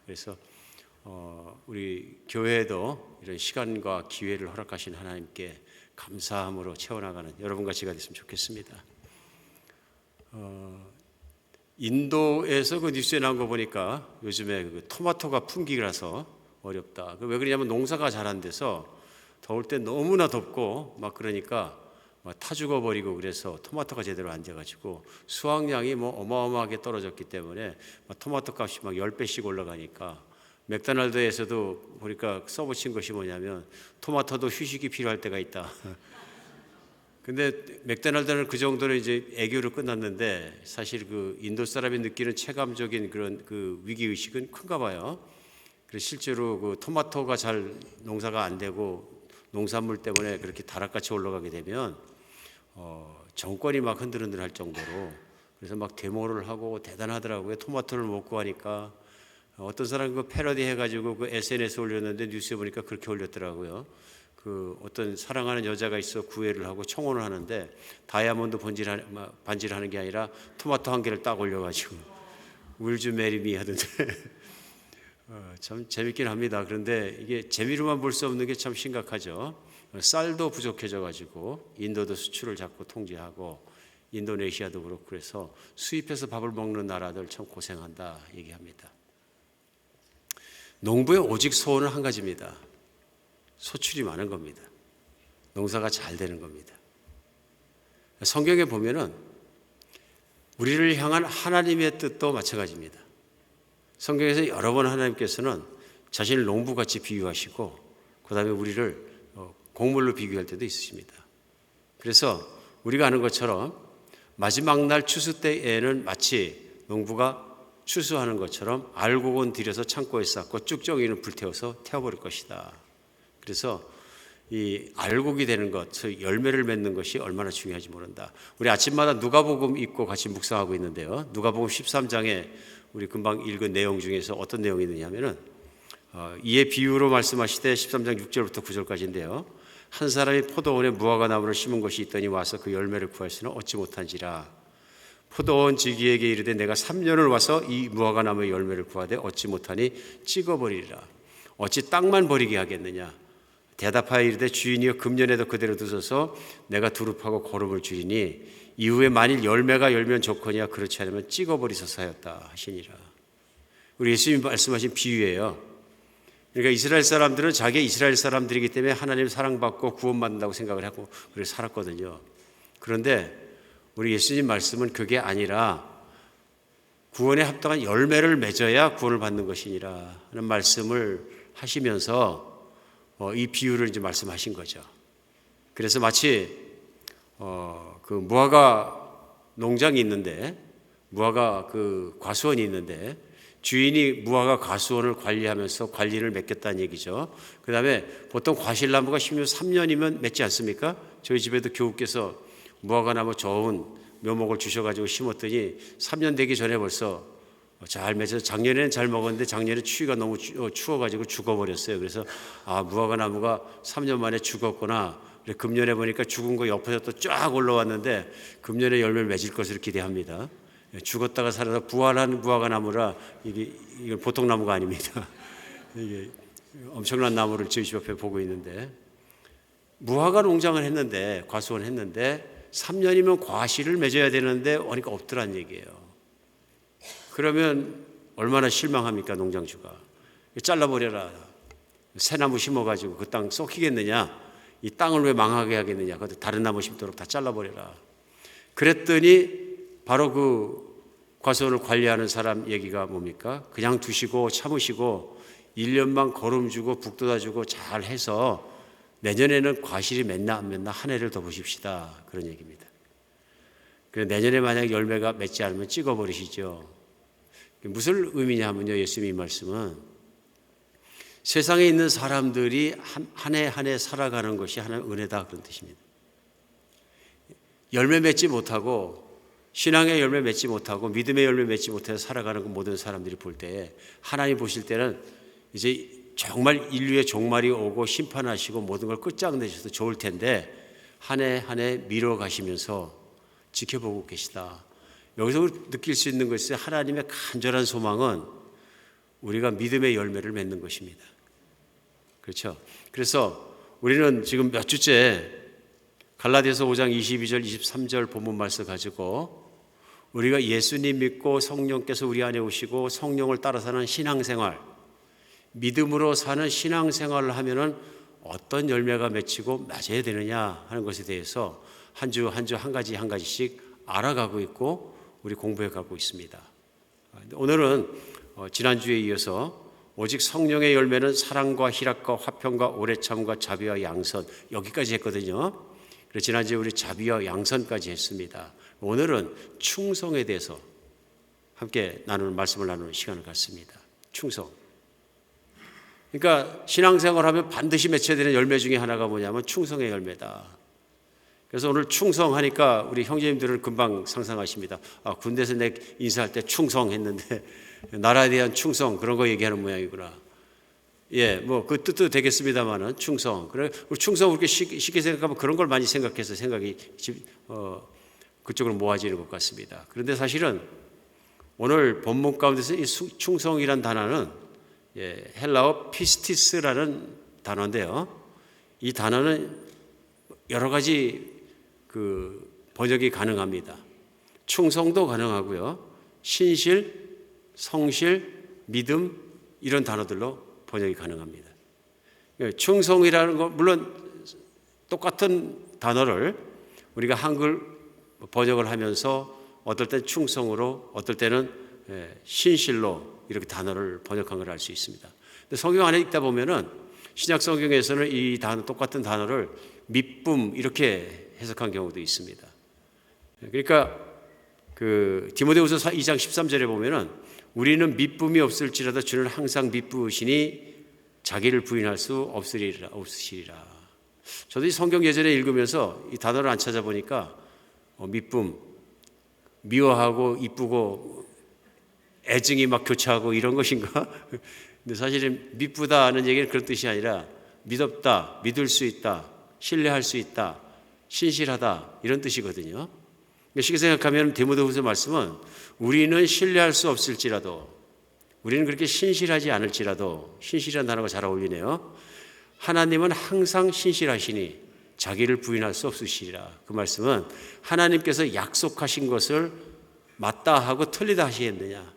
그래서 우리 교회도 이런 시간과 기회를 허락하신 하나님께 감사함으로 채워나가는 여러분과 제가 됐으면 좋겠습니다. 인도에서 그 뉴스에 나온 거 보니까 요즘에 그 토마토가 품귀라서 어렵다. 왜 그러냐면 농사가 잘 안 돼서 더울 때 너무나 덥고 막 그러니까 막 타 죽어버리고 그래서 토마토가 제대로 안 돼가지고 수확량이 뭐 어마어마하게 떨어졌기 때문에 토마토 값이 막 10배씩 올라가니까 맥도날드에서도 보니까 써붙인 것이 뭐냐면 토마토도 휴식이 필요할 때가 있다. 근데 맥도날드는 그 정도로 이제 애교로 끝났는데 사실 그 인도 사람이 느끼는 체감적인 그런 그 위기 의식은 큰가 봐요. 그래서 실제로 그 토마토가 잘 농사가 안 되고 농산물 때문에 그렇게 다락같이 올라가게 되면 정권이 막 흔들흔들할 정도로 그래서 막 데모를 하고 대단하더라고요. 토마토를 먹고 하니까 어떤 사람이 그 패러디 해가지고 그 SNS에 올렸는데 뉴스에 보니까 그렇게 올렸더라고요. 그 어떤 사랑하는 여자가 있어 구애를 하고 청혼을 하는데 다이아몬드 반지를 하는 게 아니라 토마토 한 개를 딱 올려가지고 Will you marry me 하던데 참 재밌긴 합니다. 그런데 이게 재미로만 볼 수 없는 게 참 심각하죠. 쌀도 부족해져 가지고 인도도 수출을 자꾸 통제하고 인도네시아도 그렇고 그래서 수입해서 밥을 먹는 나라들 참 고생한다 얘기합니다. 농부의 오직 소원은 한 가지입니다. 소출이 많은 겁니다. 농사가 잘 되는 겁니다. 성경에 보면은 우리를 향한 하나님의 뜻도 마찬가지입니다. 성경에서 여러 번 하나님께서는 자신을 농부같이 비유하시고 그 다음에 우리를 곡물로 비교할 때도 있으십니다. 그래서 우리가 아는 것처럼 마지막 날 추수 때에는 마치 농부가 추수하는 것처럼 알곡은 들여서 창고에 쌓고 쭉정이는 불태워서 태워버릴 것이다. 그래서 이 알곡이 되는 것, 열매를 맺는 것이 얼마나 중요한지 모른다. 우리 아침마다 누가복음 읽고 같이 묵상하고 있는데요. 누가복음 13장에 우리 금방 읽은 내용 중에서 어떤 내용이 있느냐면은 이에 비유로 말씀하시되 13장 6절부터 9절까지인데요. 한 사람이 포도원에 무화과 나무를 심은 것이 있더니 와서 그 열매를 구할 수는 얻지 못한지라. 포도원 지기에게 이르되 내가 3년을 와서 이 무화과 나무의 열매를 구하되 얻지 못하니 찍어버리리라. 어찌 땅만 버리게 하겠느냐. 대답하여 이르되 주인이여 금년에도 그대로 두소서 내가 두릅하고 거름을 줄이니 이후에 만일 열매가 열면 좋거니와 그렇지 않으면 찍어버리소서 하였다 하시니라. 우리 예수님이 말씀하신 비유예요. 그러니까 이스라엘 사람들은 자기 이스라엘 사람들이기 때문에 하나님 사랑받고 구원받는다고 생각을 하고 그래서 살았거든요. 그런데 우리 예수님 말씀은 그게 아니라 구원에 합당한 열매를 맺어야 구원을 받는 것이니라 하는 말씀을 하시면서 이 비유를 이제 말씀하신 거죠. 그래서 마치 그 무화과 농장이 있는데 무화과 그 과수원이 있는데 주인이 무화과 과수원을 관리하면서 관리를 맺겠다는 얘기죠. 그 다음에 보통 과실나무가 심으면 3년이면 맺지 않습니까? 저희 집에도 교우께서 무화과 나무 좋은 묘목을 주셔가지고 심었더니 3년 되기 전에 벌써 잘 맺어서 작년에는 잘 먹었는데 작년에 추위가 너무 추워가지고 죽어버렸어요. 그래서 무화과 나무가 3년 만에 죽었구나. 금년에 보니까 죽은 거 옆에서 또 쫙 올라왔는데 금년에 열매를 맺을 것을 기대합니다. 죽었다가 살아서 부활한 무화과 나무라 이게 보통 나무가 아닙니다. 이게 엄청난 나무를 저희 집 옆에 보고 있는데 무화과 농장을 했는데 과수원 했는데 3년이면 과실을 맺어야 되는데 그러니까 없더란 얘기예요. 그러면 얼마나 실망합니까 농장주가. 잘라버려라. 새나무 심어가지고 그 땅 썩히겠느냐. 이 땅을 왜 망하게 하겠느냐. 다른 나무 심도록 다 잘라버려라. 그랬더니 바로 그 과수원을 관리하는 사람 얘기가 뭡니까? 그냥 두시고 참으시고 1년만 거름 주고 북 돋아주고 잘 해서 내년에는 과실이 맺나 안 맺나 한 해를 더 보십시다. 그런 얘기입니다. 내년에 만약 열매가 맺지 않으면 찍어버리시죠. 무슨 의미냐 하면요. 예수님의 말씀은 세상에 있는 사람들이 한 해 한 해 살아가는 것이 하나님의 은혜다 그런 뜻입니다. 열매 맺지 못하고 신앙의 열매 맺지 못하고 믿음의 열매 맺지 못해서 살아가는 그 모든 사람들이 볼 때 하나님 보실 때는 이제 정말 인류의 종말이 오고 심판하시고 모든 걸 끝장내셔서 좋을 텐데 한 해 한 해 미뤄가시면서 지켜보고 계시다. 여기서 느낄 수 있는 것이 하나님의 간절한 소망은 우리가 믿음의 열매를 맺는 것입니다. 그렇죠? 그래서 우리는 지금 몇 주째 갈라디아서 5장 22절 23절 본문 말씀 가지고 우리가 예수님 믿고 성령께서 우리 안에 오시고 성령을 따라 사는 신앙생활, 믿음으로 사는 신앙생활을 하면은 어떤 열매가 맺히고 맺어야 되느냐 하는 것에 대해서 한 주 한 가지씩 알아가고 있고 우리 공부해 가고 있습니다. 오늘은 지난주에 이어서 오직 성령의 열매는 사랑과 희락과 화평과 오래참과 자비와 양선, 여기까지 했거든요. 그래서 지난주에 우리 자비와 양선까지 했습니다. 오늘은 충성에 대해서 함께 말씀을 나누는 시간을 갖습니다. 충성. 그러니까 신앙생활하면 반드시 맺혀야 되는 열매 중에 하나가 뭐냐면 충성의 열매다. 그래서 오늘 충성하니까 우리 형제님들은 금방 상상하십니다. 군대에서 내 인사할 때 충성했는데 나라에 대한 충성 그런 거 얘기하는 모양이구나. 예, 뭐 그 뜻도 되겠습니다만은 충성. 그래, 우리 충성 그렇게 쉽게 생각하면 그런 걸 많이 생각해서 생각이 그쪽으로 모아지는 것 같습니다. 그런데 사실은 오늘 본문 가운데서 이 충성이란 단어는 헬라어 피스티스라는 단어인데요. 이 단어는 여러 가지 번역이 가능합니다. 충성도 가능하고요. 신실, 성실, 믿음 이런 단어들로 번역이 가능합니다. 충성이라는 거 물론 똑같은 단어를 우리가 한글 번역을 하면서 어떨 때는 충성으로 어떨 때는 신실로 이렇게 단어를 번역한 걸 알 수 있습니다. 근데 성경 안에 있다 보면은 신약 성경에서는 이 단어 똑같은 단어를 믿음 이렇게 해석한 경우도 있습니다. 그러니까 디모데후서 2장 13절에 보면은 우리는 믿음이 없을지라도 주는 항상 믿으시니 자기를 부인할 수 없으시리라. 저도 이 성경 예전에 읽으면서 이 단어를 안 찾아보니까 믿음, 미워하고 이쁘고 애증이 막 교차하고 이런 것인가? 근데 사실은 믿부다는 얘기는 그런 뜻이 아니라 믿었다, 믿을 수 있다, 신뢰할 수 있다, 신실하다 이런 뜻이거든요. 쉽게 생각하면 디모데후서 말씀은 우리는 신뢰할 수 없을지라도 우리는 그렇게 신실하지 않을지라도 신실한 단어가 잘 어울리네요. 하나님은 항상 신실하시니 자기를 부인할 수 없으시리라. 그 말씀은 하나님께서 약속하신 것을 맞다 하고 틀리다 하시겠느냐,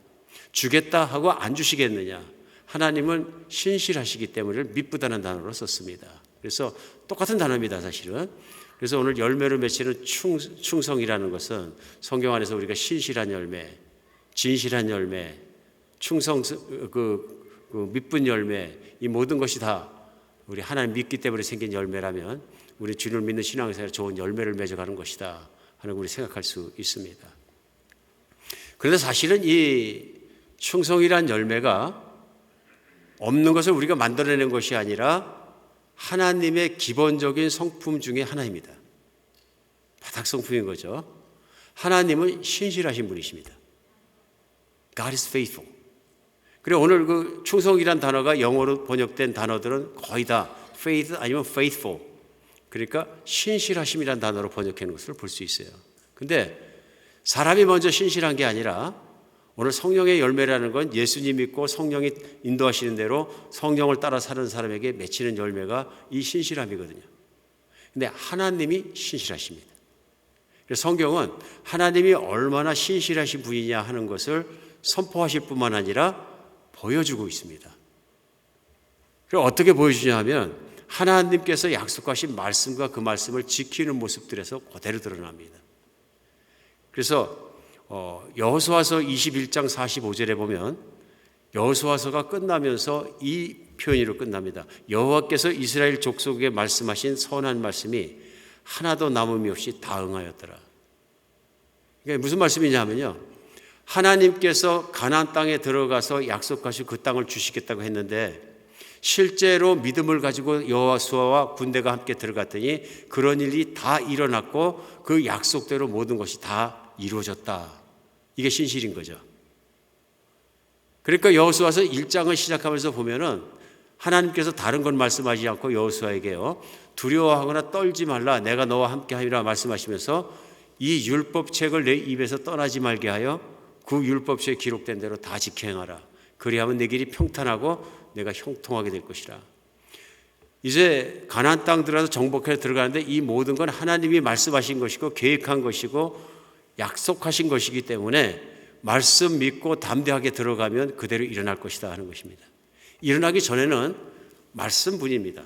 주겠다 하고 안 주시겠느냐. 하나님은 신실하시기 때문에 믿부다는 단어로 썼습니다. 그래서 똑같은 단어입니다, 사실은. 그래서 오늘 열매를 맺히는 충성이라는 것은 성경 안에서 우리가 신실한 열매, 진실한 열매, 충성, 믿분 열매, 이 모든 것이 다 우리 하나님 믿기 때문에 생긴 열매라면 우리 주님을 믿는 신앙생활에 좋은 열매를 맺어가는 것이다 하는 걸 우리 생각할 수 있습니다. 그런데 사실은 이 충성이란 열매가 없는 것을 우리가 만들어내는 것이 아니라 하나님의 기본적인 성품 중에 하나입니다. 바닥 성품인 거죠. 하나님은 신실하신 분이십니다. God is faithful. 그리고 오늘 그 충성이란 단어가 영어로 번역된 단어들은 거의 다 faith 아니면 faithful. 그러니까 신실하심이란 단어로 번역하는 것을 볼 수 있어요. 근데 사람이 먼저 신실한 게 아니라 오늘 성령의 열매라는 건 예수님 믿고 성령이 인도하시는 대로 성령을 따라 사는 사람에게 맺히는 열매가 이 신실함이거든요. 근데 하나님이 신실하십니다. 그래서 성경은 하나님이 얼마나 신실하신 분이냐 하는 것을 선포하실 뿐만 아니라 보여주고 있습니다. 그리고 어떻게 보여주냐 하면 하나님께서 약속하신 말씀과 그 말씀을 지키는 모습들에서 그대로 드러납니다. 그래서 여호수아서 21장 45절에 보면 여호수아서가 끝나면서 이 표현으로 끝납니다. 여호와께서 이스라엘 족속에게 말씀하신 선한 말씀이 하나도 남음이 없이 다 응하였더라. 이게 무슨 말씀이냐면요, 하나님께서 가나안 땅에 들어가서 약속하시고 그 땅을 주시겠다고 했는데 실제로 믿음을 가지고 여호수아와 군대가 함께 들어갔더니 그런 일이 다 일어났고 그 약속대로 모든 것이 다 이루어졌다. 이게 신실인 거죠. 그러니까 여호수아서 1장을 시작하면서 보면은 하나님께서 다른 건 말씀하지 않고 여호수아에게요, 두려워하거나 떨지 말라, 내가 너와 함께하리라 말씀하시면서 이 율법책을 내 입에서 떠나지 말게 하여 그 율법책에 기록된 대로 다 지켜 행하라. 그리하면 내 길이 평탄하고 내가 형통하게 될 것이라. 이제 가나안 땅 들어가서 정복해 들어가는데 이 모든 건 하나님이 말씀하신 것이고 계획한 것이고 약속하신 것이기 때문에 말씀 믿고 담대하게 들어가면 그대로 일어날 것이다 하는 것입니다. 일어나기 전에는 말씀뿐입니다.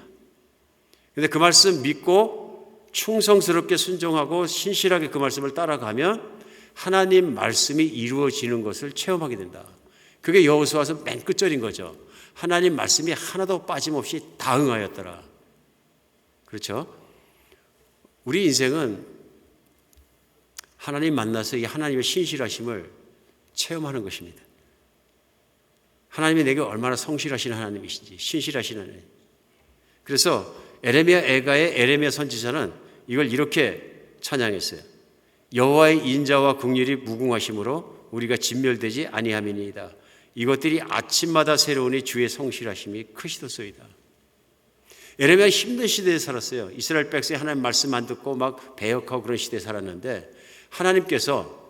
그런데 그 말씀 믿고 충성스럽게 순종하고 신실하게 그 말씀을 따라가면 하나님 말씀이 이루어지는 것을 체험하게 된다. 그게 여호수아서 맨 끝절인 거죠. 하나님 말씀이 하나도 빠짐없이 다 응하였더라. 그렇죠? 우리 인생은 하나님 만나서 이 하나님의 신실하심을 체험하는 것입니다. 하나님이 내게 얼마나 성실하신 하나님이신지, 신실하신 하나님. 그래서 에레미야 애가의 에레미야 선지자는 이걸 이렇게 찬양했어요. 여호와의 인자와 긍휼이 무궁하심으로 우리가 진멸되지 아니함이니이다. 이것들이 아침마다 새로우니 주의 성실하심이 크시도소이다. 에레미야 힘든 시대에 살았어요. 이스라엘 백성이 하나님 말씀 안 듣고 막 배역하고 그런 시대에 살았는데 하나님께서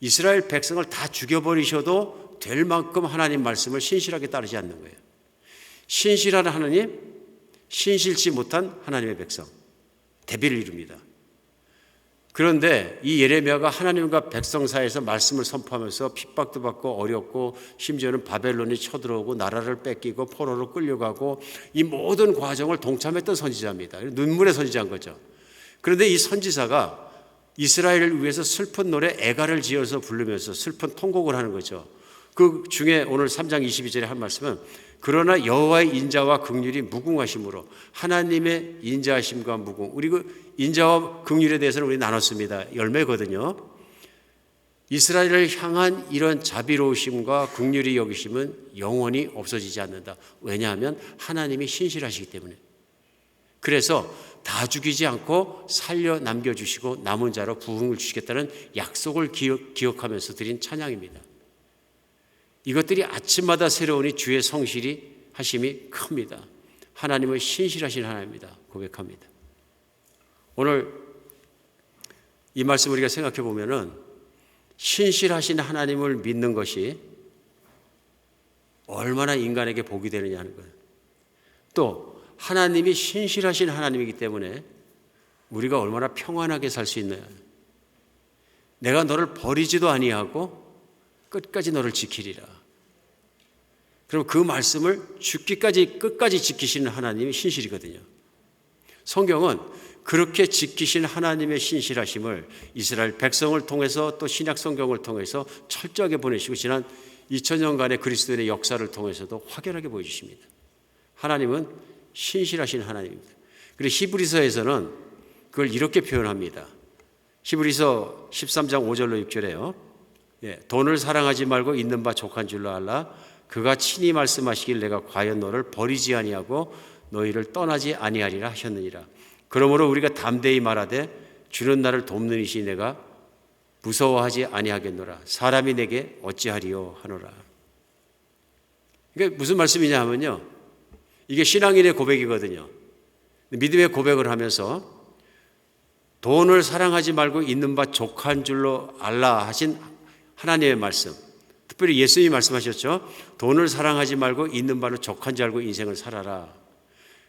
이스라엘 백성을 다 죽여버리셔도 될 만큼 하나님 말씀을 신실하게 따르지 않는 거예요. 신실한 하나님, 신실치 못한 하나님의 백성, 대비를 이룹니다. 그런데 이 예레미야가 하나님과 백성 사이에서 말씀을 선포하면서 핍박도 받고 어렵고 심지어는 바벨론이 쳐들어오고 나라를 뺏기고 포로로 끌려가고 이 모든 과정을 동참했던 선지자입니다. 눈물의 선지자인 거죠. 그런데 이 선지자가 이스라엘을 위해서 슬픈 노래 애가를 지어서 부르면서 슬픈 통곡을 하는 거죠. 그 중에 오늘 3장 22절에 한 말씀은 그러나 여호와의 인자와 긍휼이 무궁하심으로 하나님의 인자하심과 무궁. 우리 그 인자와 긍휼에 대해서는 우리 나눴습니다. 열매거든요. 이스라엘을 향한 이런 자비로우심과 긍휼이 여기심은 영원히 없어지지 않는다. 왜냐하면 하나님이 신실하시기 때문에. 그래서 다 죽이지 않고 살려 남겨주시고 남은 자로 부흥을 주시겠다는 약속을 기억하면서 드린 찬양입니다. 이것들이 아침마다 새로우니 주의 성실이 하심이 큽니다. 하나님은 신실하신 하나님입니다. 고백합니다. 오늘 이 말씀 우리가 생각해 보면은 신실하신 하나님을 믿는 것이 얼마나 인간에게 복이 되느냐 하는 거예요. 또 하나님이 신실하신 하나님이기 때문에 우리가 얼마나 평안하게 살 수 있나요? 내가 너를 버리지도 아니하고 끝까지 너를 지키리라. 그럼 그 말씀을 죽기까지 끝까지 지키시는 하나님이 신실이거든요. 성경은 그렇게 지키신 하나님의 신실하심을 이스라엘 백성을 통해서 또 신약 성경을 통해서 철저하게 보내시고 지난 2000년간의 그리스도인의 역사를 통해서도 확연하게 보여주십니다. 하나님은 신실하신 하나님입니다. 그리고 히브리서에서는 그걸 이렇게 표현합니다. 히브리서 13장 5절로 6절에요. 돈을 사랑하지 말고 있는 바 족한 줄로 알라. 그가 친히 말씀하시길 내가 과연 너를 버리지 아니하고 너희를 떠나지 아니하리라 하셨느니라. 그러므로 우리가 담대히 말하되 주는 나를 돕는 이시 내가 무서워하지 아니하겠노라. 사람이 내게 어찌하리요 하노라. 이게 무슨 말씀이냐 하면요. 이게 신앙인의 고백이거든요. 믿음의 고백을 하면서 돈을 사랑하지 말고 있는 바 족한 줄로 알라 하신 하나님의 말씀. 특별히 예수님이 말씀하셨죠. 돈을 사랑하지 말고 있는 바는 족한 줄 알고 인생을 살아라.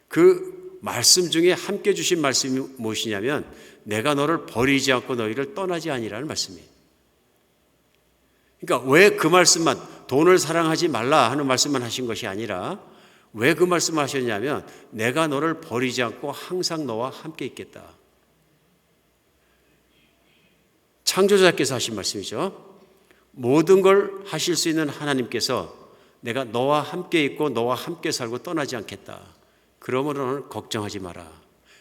그 말씀 중에 함께 주신 말씀이 무엇이냐면 내가 너를 버리지 않고 너희를 떠나지 아니라는 말씀이에요. 그러니까 왜 그 말씀만 돈을 사랑하지 말라 하는 말씀만 하신 것이 아니라 왜 그 말씀을 하셨냐면 내가 너를 버리지 않고 항상 너와 함께 있겠다. 창조자께서 하신 말씀이죠. 모든 걸 하실 수 있는 하나님께서 내가 너와 함께 있고 너와 함께 살고 떠나지 않겠다. 그러므로 너는 걱정하지 마라.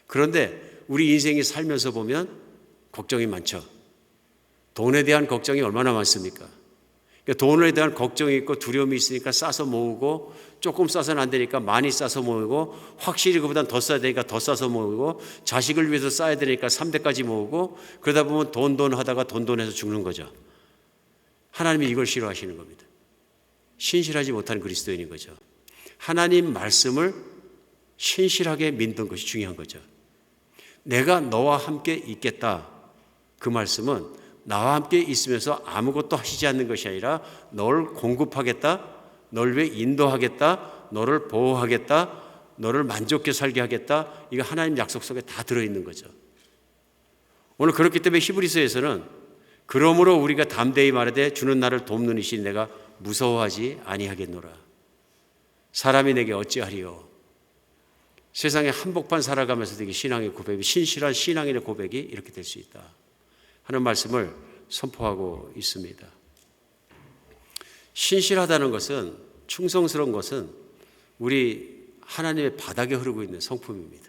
그런데 우리 인생이 살면서 보면 걱정이 많죠. 돈에 대한 걱정이 얼마나 많습니까? 그러니까 돈에 대한 걱정이 있고 두려움이 있으니까 싸서 모으고 조금 싸서는 안 되니까 많이 싸서 모으고 확실히 그보단 더 써야 되니까 더 싸서 모으고 자식을 위해서 쌓아야 되니까 3대까지 모으고 그러다 보면 돈 하다가 돈해서 죽는 거죠. 하나님이 이걸 싫어하시는 겁니다. 신실하지 못한 그리스도인인 거죠. 하나님 말씀을 신실하게 믿는 것이 중요한 거죠. 내가 너와 함께 있겠다. 그 말씀은 나와 함께 있으면서 아무것도 하시지 않는 것이 아니라 널 공급하겠다, 너를 위해 인도하겠다, 너를 보호하겠다, 너를 만족해 살게 하겠다. 이거 하나님 약속 속에 다 들어있는 거죠. 오늘 그렇기 때문에 히브리서에서는 그러므로 우리가 담대히 말하되 주는 나를 돕는 이시니 내가 무서워하지 아니하겠노라. 사람이 내게 어찌하리요. 세상에 한복판 살아가면서도 이게 신앙의 고백이, 신실한 신앙인의 고백이 이렇게 될 수 있다 하는 말씀을 선포하고 있습니다. 신실하다는 것은, 충성스러운 것은 우리 하나님의 바닥에 흐르고 있는 성품입니다.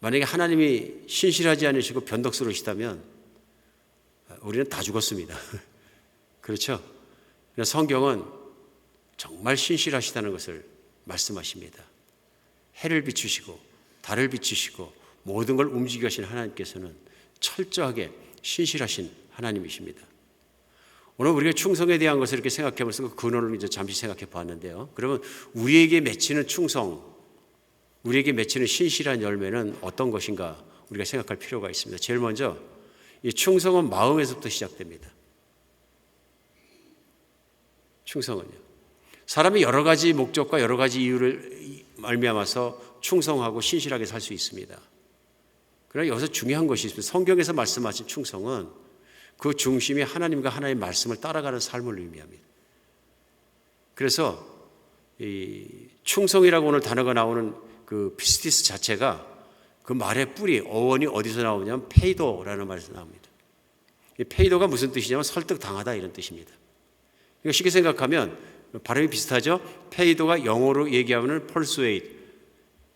만약에 하나님이 신실하지 않으시고 변덕스러우시다면 우리는 다 죽었습니다. 그렇죠? 성경은 정말 신실하시다는 것을 말씀하십니다. 해를 비추시고 달을 비추시고 모든 걸 움직이게 하신 하나님께서는 철저하게 신실하신 하나님이십니다. 오늘 우리가 충성에 대한 것을 이렇게 생각해보면서 그 근원을 이제 잠시 생각해 보았는데요. 그러면 우리에게 맺히는 충성, 우리에게 맺히는 신실한 열매는 어떤 것인가 우리가 생각할 필요가 있습니다. 제일 먼저 이 충성은 마음에서부터 시작됩니다. 충성은요. 사람이 여러 가지 목적과 여러 가지 이유를 말미암아서 충성하고 신실하게 살 수 있습니다. 그러나 여기서 중요한 것이 있습니다. 성경에서 말씀하신 충성은 그 중심이 하나님과 하나님의 말씀을 따라가는 삶을 의미합니다. 그래서 이 충성이라고 오늘 단어가 나오는 그 피스티스 자체가 그 말의 뿌리, 어원이 어디서 나오냐면 페이도라는 말에서 나옵니다. 이 페이도가 무슨 뜻이냐면 설득당하다 이런 뜻입니다. 그러니까 쉽게 생각하면 발음이 비슷하죠. 페이도가 영어로 얘기하면 persuade,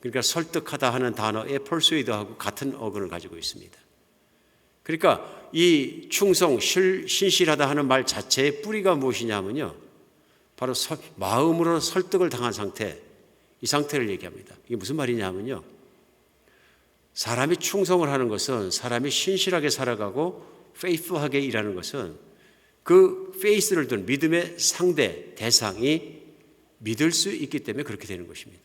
그러니까 설득하다 하는 단어의 persuade하고 같은 어근을 가지고 있습니다. 그러니까 이 충성, 신실하다 하는 말 자체의 뿌리가 무엇이냐면요, 바로 마음으로 설득을 당한 상태, 이 상태를 얘기합니다. 이게 무슨 말이냐면요, 사람이 충성을 하는 것은, 사람이 신실하게 살아가고 faithful하게 일하는 것은 그 faith를 둔 믿음의 상대, 대상이 믿을 수 있기 때문에 그렇게 되는 것입니다.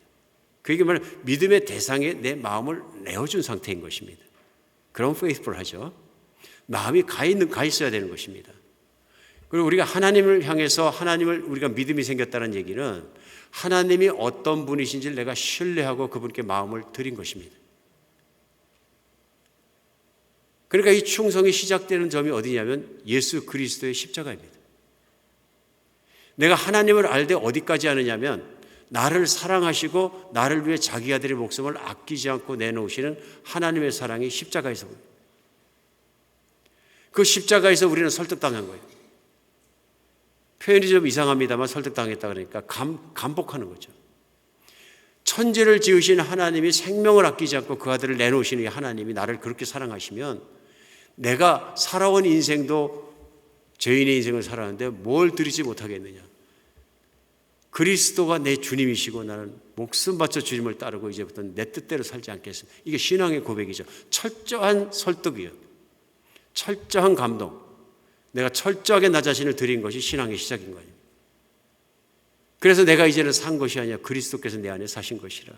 그 얘기 말은 믿음의 대상에 내 마음을 내어준 상태인 것입니다. 그럼 faithful하죠. 마음이 가 있어야 되는 것입니다. 그리고 우리가 하나님을 향해서 하나님을 우리가 믿음이 생겼다는 얘기는 하나님이 어떤 분이신지를 내가 신뢰하고 그분께 마음을 드린 것입니다. 그러니까 이 충성이 시작되는 점이 어디냐면 예수 그리스도의 십자가입니다. 내가 하나님을 알되 어디까지 하느냐면 나를 사랑하시고 나를 위해 자기 아들의 목숨을 아끼지 않고 내놓으시는 하나님의 사랑이 십자가에서 옵니다. 그 십자가에서 우리는 설득당한 거예요. 표현이 좀 이상합니다만 설득당했다 그러니까 감복하는 거죠. 천지를 지으신 하나님이 생명을 아끼지 않고 그 아들을 내놓으시는 하나님이 나를 그렇게 사랑하시면 내가 살아온 인생도 죄인의 인생을 살았는데 뭘 드리지 못하겠느냐. 그리스도가 내 주님이시고 나는 목숨 바쳐 주님을 따르고 이제부터는 내 뜻대로 살지 않겠습니다. 이게 신앙의 고백이죠. 철저한 설득이요. 철저한 감동. 내가 철저하게 나 자신을 드린 것이 신앙의 시작인 거예요. 그래서 내가 이제는 산 것이 아니라 그리스도께서 내 안에 사신 것이라.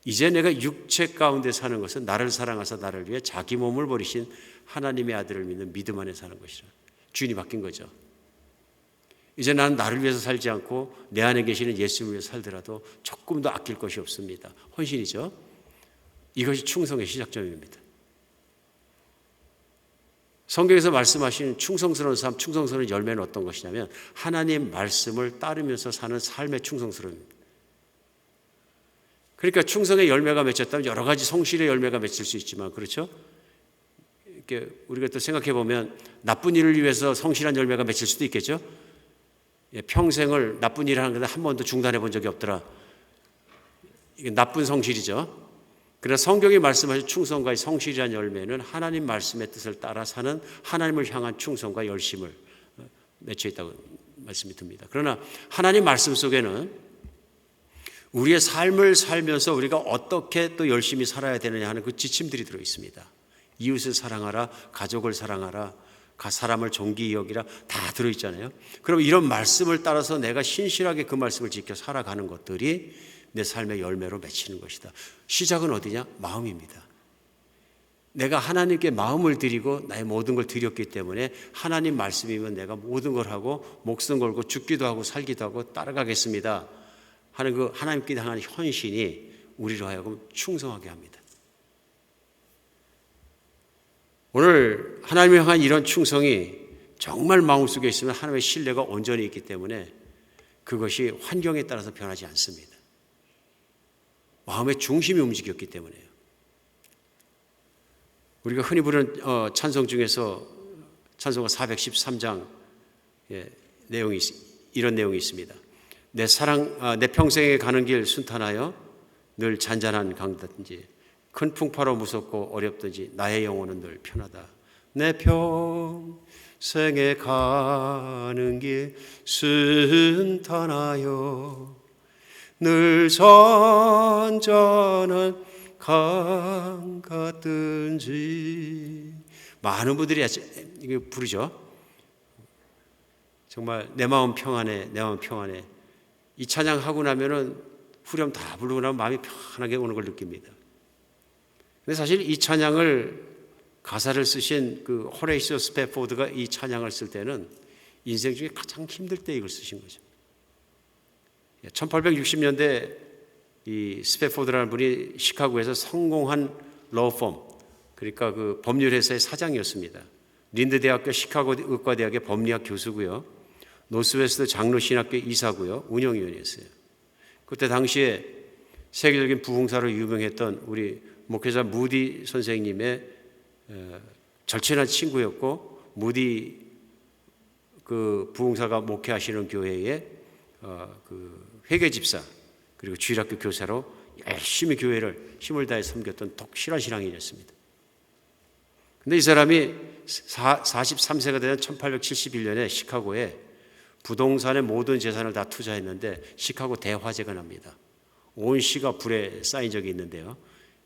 이제 내가 육체 가운데 사는 것은 나를 사랑하사 나를 위해 자기 몸을 버리신 하나님의 아들을 믿는 믿음 안에 사는 것이라. 주인이 바뀐 거죠. 이제 나는 나를 위해서 살지 않고 내 안에 계시는 예수를 위해 살더라도 조금도 아낄 것이 없습니다. 헌신이죠. 이것이 충성의 시작점입니다. 성경에서 말씀하신 충성스러운 삶, 충성스러운 열매는 어떤 것이냐면 하나님 말씀을 따르면서 사는 삶의 충성스러움입니다. 그러니까 충성의 열매가 맺혔다면 여러 가지 성실의 열매가 맺힐 수 있지만, 그렇죠? 이렇게 우리가 또 생각해 보면 나쁜 일을 위해서 성실한 열매가 맺힐 수도 있겠죠? 평생을 나쁜 일을 하는 건데 한 번도 중단해 본 적이 없더라. 이게 나쁜 성실이죠. 그러나 성경이 말씀하신 충성과 성실이라는 열매는 하나님 말씀의 뜻을 따라 사는 하나님을 향한 충성과 열심을 맺혀 있다고 말씀이 듭니다. 그러나 하나님 말씀 속에는 우리의 삶을 살면서 우리가 어떻게 또 열심히 살아야 되느냐 하는 그 지침들이 들어 있습니다. 이웃을 사랑하라, 가족을 사랑하라, 사람을 존귀히 여기라, 다 들어있잖아요. 그럼 이런 말씀을 따라서 내가 신실하게 그 말씀을 지켜 살아가는 것들이 내 삶의 열매로 맺히는 것이다. 시작은 어디냐? 마음입니다. 내가 하나님께 마음을 드리고 나의 모든 걸 드렸기 때문에 하나님 말씀이면 내가 모든 걸 하고 목숨 걸고 죽기도 하고 살기도 하고 따라가겠습니다 하는 그 하나님께 향한 헌신이 우리로 하여금 충성하게 합니다. 오늘 하나님을 향한 이런 충성이 정말 마음속에 있으면 하나님의 신뢰가 온전히 있기 때문에 그것이 환경에 따라서 변하지 않습니다. 마음의 중심이 움직였기 때문에요. 우리가 흔히 부르는 찬송 중에서 찬송가 413장 내용이 이런 내용이 있습니다. 내 평생에 가는 길 순탄하여 늘 잔잔한 강같든지 큰 풍파로 무섭고 어렵든지 나의 영혼은 늘 편하다. 내 평생에 가는 길 순탄하여 늘 잔잔한 강 같든지. 많은 분들이 이거 부르죠. 정말 내 마음 평안해, 내 마음 평안해. 이 찬양 하고 나면은 후렴 다 부르고 나면 마음이 편하게 오는 걸 느낍니다. 근데 사실 이 찬양을 가사를 쓰신 그 호레이시오 스패포드가 이 찬양을 쓸 때는 인생 중에 가장 힘들 때 이걸 쓰신 거죠. 1860년대 이 스패포드라는 분이 시카고에서 성공한 로펌, 그러니까 그 법률회사의 사장이었습니다. 린드 대학교 시카고 의과대학의 법리학 교수고요. 노스웨스트 장로신학교 이사고요. 운영위원이었어요. 그때 당시에 세계적인 부흥사로 유명했던 우리 목회자 무디 선생님의 절친한 친구였고, 무디 그 부흥사가 목회하시는 교회의 그 회계집사 그리고 주일학교 교사로 열심히 교회를 힘을 다해 섬겼던 독실한 신앙인이었습니다. 근데 이 사람이 43세가 되는 1871년에 시카고에 부동산의 모든 재산을 다 투자했는데 시카고 대화재가 납니다. 온 시가 불에 쌓인 적이 있는데요.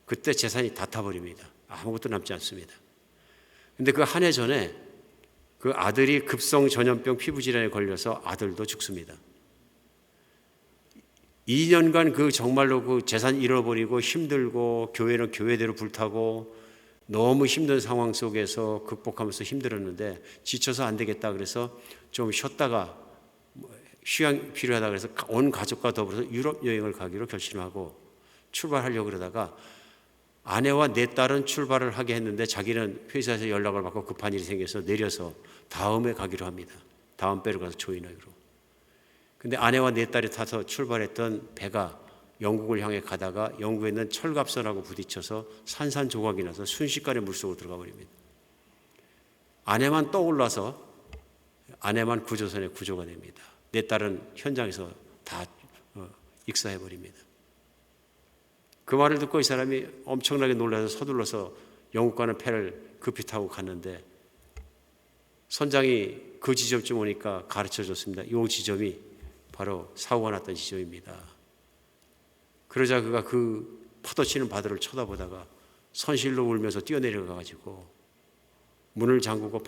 그때 재산이 다 타버립니다. 아무것도 남지 않습니다. 근데 그 한 해 전에 그 아들이 급성 전염병 피부질환에 걸려서 아들도 죽습니다. 2년간 그 정말로 그 재산 잃어버리고 힘들고 교회는 교회대로 불타고 너무 힘든 상황 속에서 극복하면서 힘들었는데 지쳐서 안 되겠다 그래서 좀 쉬었다가 휴양 필요하다 그래서 온 가족과 더불어서 유럽 여행을 가기로 결심하고 출발하려고 그러다가 아내와 내 딸은 출발을 하게 했는데 자기는 회사에서 연락을 받고 급한 일이 생겨서 내려서 다음에 가기로 합니다. 다음 배로 가서 조인하기로. 근데 아내와 내 딸이 타서 출발했던 배가 영국을 향해 가다가 영국에 있는 철갑선하고 부딪혀서 산산조각이 나서 순식간에 물속으로 들어가 버립니다. 아내만 떠올라서 아내만 구조선에 구조가 됩니다. 내 딸은 현장에서 다 익사해 버립니다. 그 말을 듣고 이 사람이 엄청나게 놀라서 서둘러서 영국 가는 배를 급히 타고 갔는데 선장이 그 지점쯤 오니까 가르쳐 줬습니다. 이 지점이 바로 사고가 났던 지점입니다. 그러자 그가 그 파도치는 바다를 쳐다보다가 선실로 울면서 뛰어내려가가지고 문을 잠그고